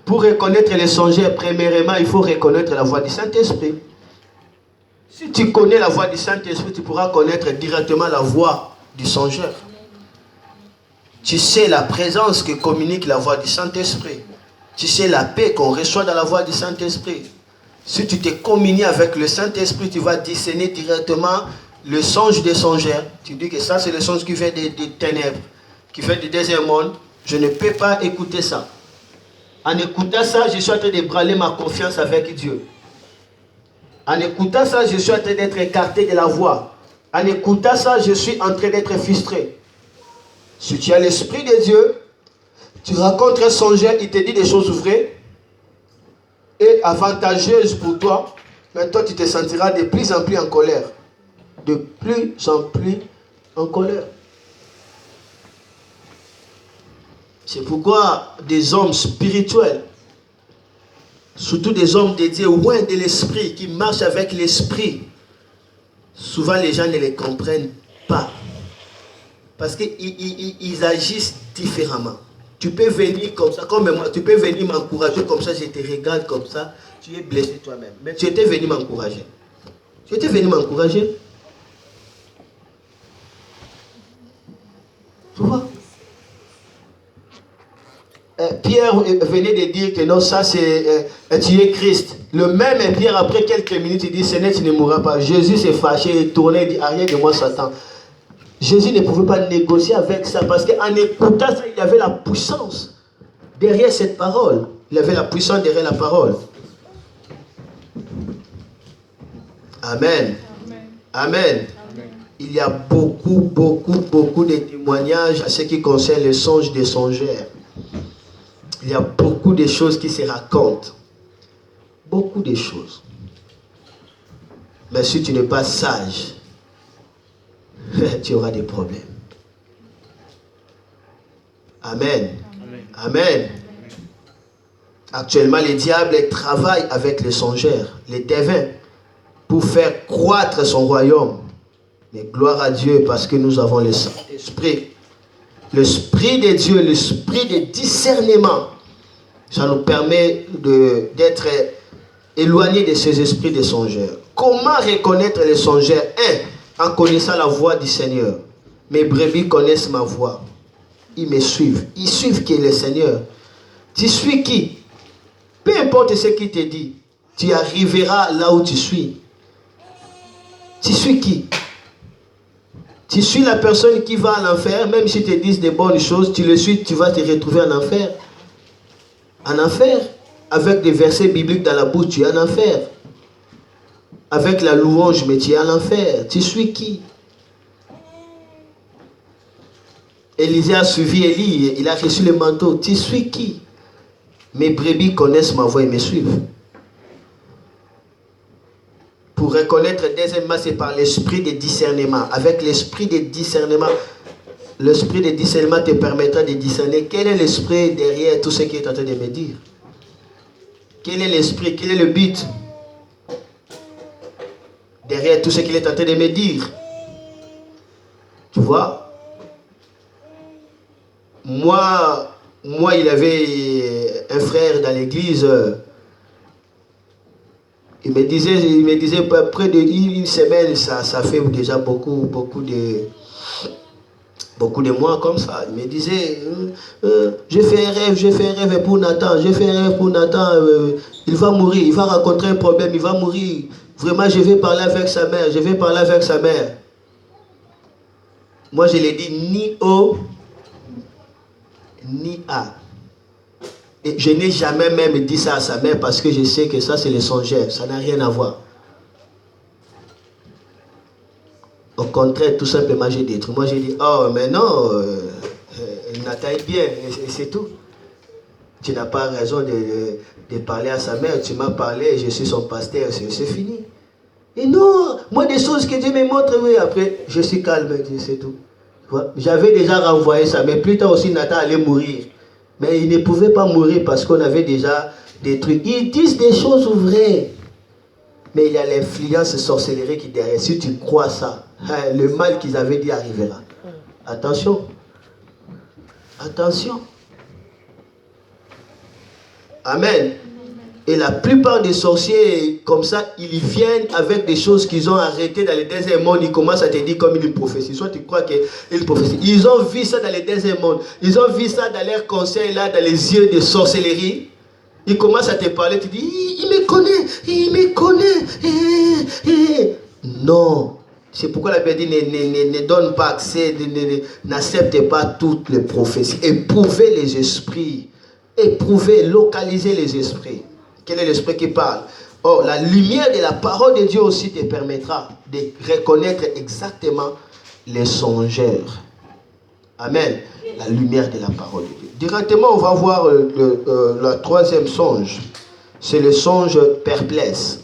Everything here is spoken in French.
Pour reconnaître les songeurs, premièrement, il faut reconnaître la voix du Saint-Esprit. Si tu connais la voix du Saint-Esprit, tu pourras connaître directement la voix du songeur. Tu sais la présence que communique la voix du Saint-Esprit. Tu sais la paix qu'on reçoit dans la voix du Saint-Esprit. Si tu te communies avec le Saint-Esprit, tu vas discerner directement le songe des songeurs. Tu dis que ça, c'est le songe qui vient des ténèbres, qui vient du deuxième monde. Je ne peux pas écouter ça. En écoutant ça, je suis en train de branler ma confiance avec Dieu. En écoutant ça, je suis en train d'être écarté de la voix. En écoutant ça, je suis en train d'être frustré. Si tu as l'Esprit de Dieu, tu rencontres un songeur, il te dit des choses vraies et avantageuses pour toi, mais toi tu te sentiras de plus en plus en colère. De plus en plus en colère. C'est pourquoi des hommes spirituels, surtout des hommes dédiés loin de l'esprit, qui marchent avec l'esprit, souvent les gens ne les comprennent pas. Parce qu'ils agissent différemment. Tu peux venir comme ça, comme moi, tu peux venir m'encourager comme ça, je te regarde comme ça, tu es blessé toi-même. Mais tu étais venu m'encourager. Tu étais venu m'encourager. Tu vois? Pierre venait de dire que non, ça c'est tu es Christ. Le même Pierre, après quelques minutes, il dit Seigneur, tu ne mourras pas. Jésus s'est fâché, il tournait, il dit arrière de moi, Satan. Jésus ne pouvait pas négocier avec ça parce qu'en écoutant ça, il y avait la puissance derrière cette parole. Il y avait la puissance derrière la parole. Amen. Amen. Amen. Il y a beaucoup de témoignages à ce qui concerne le songe des songeurs. Il y a beaucoup de choses qui se racontent. Beaucoup de choses. Mais si tu n'es pas sage, tu auras des problèmes. Amen. Amen. Amen. Actuellement, le diable travaille avec les songeurs, les devins, pour faire croître son royaume. Mais gloire à Dieu parce que nous avons le Saint-Esprit. L'Esprit de Dieu, l'Esprit de discernement. Ça nous permet d'être éloignés de ces esprits de songeurs. Comment reconnaître les songeurs? En connaissant la voix du Seigneur. Mes brebis connaissent ma voix. Ils me suivent. Ils suivent qui est le Seigneur. Tu suis qui? Peu importe ce qu'il te dit, tu arriveras là où tu suis. Tu suis qui? Tu suis la personne qui va à l'enfer, même si tu te disent des bonnes choses, tu le suis, tu vas te retrouver en enfer. En enfer, avec des versets bibliques dans la bouche, tu es en enfer. Avec la louange, mais tu es en enfer. Tu suis qui? Élisée a suivi Élie, il a reçu le manteau. Tu suis qui? Mes brebis connaissent ma voix et me suivent. Pour reconnaître, deuxièmement, c'est par l'esprit de discernement. Avec l'esprit de discernement, l'esprit de discernement te permettra de discerner quel est l'esprit derrière tout ce qui est en train de me dire. Quel est l'esprit, quel est le but derrière tout ce qu'il est en train de me dire. Tu vois? Moi, il avait un frère dans l'église. Il me disait près d'une semaine, ça fait déjà beaucoup de mois comme ça. Il me disait, je fais un rêve pour Nathan, il va mourir, il va rencontrer un problème, il va mourir. Vraiment, je vais parler avec sa mère, Moi, je l'ai dit ni O, ni A. Et je n'ai jamais même dit ça à sa mère parce que je sais que ça, c'est le songeur. Ça n'a rien à voir. Au contraire, tout simplement, j'ai détruit. Moi, j'ai dit, oh, mais non, Nathan est bien, et c'est tout. Tu n'as pas raison de parler à sa mère. Tu m'as parlé, je suis son pasteur, c'est fini. Et non, moi, des choses que Dieu me montre, oui, après, je suis calme, c'est tout. J'avais déjà renvoyé ça, mais plus tard aussi, Nathan allait mourir. Mais il ne pouvait pas mourir parce qu'on avait déjà détruit. Ils disent des choses vraies. Mais il y a l'influence sorcellerie qui est derrière. Si tu crois ça, le mal qu'ils avaient dit arrivera. Attention. Attention. Amen. Et la plupart des sorciers, comme ça, ils viennent avec des choses qu'ils ont arrêtées dans les déserts mondes. Ils commencent à te dire comme une prophétie. Soit tu crois qu'ils prophétisent. Ils ont vu ça dans les déserts mondes. Ils ont vu ça dans leurs conseils, là, dans les yeux de sorcellerie. Ils commencent à te parler. Tu dis, il me connaît, il me connaît. Non. C'est pourquoi la Bible dit, ne donne pas accès, n'accepte pas toutes les prophéties. Éprouvez les esprits. Éprouvez, localisez les esprits. Quel est l'esprit qui parle? Or, la lumière de la parole de Dieu aussi te permettra de reconnaître exactement les songeurs. Amen. La lumière de la parole de Dieu. Directement, on va voir le troisième songe. C'est le songe perplexe.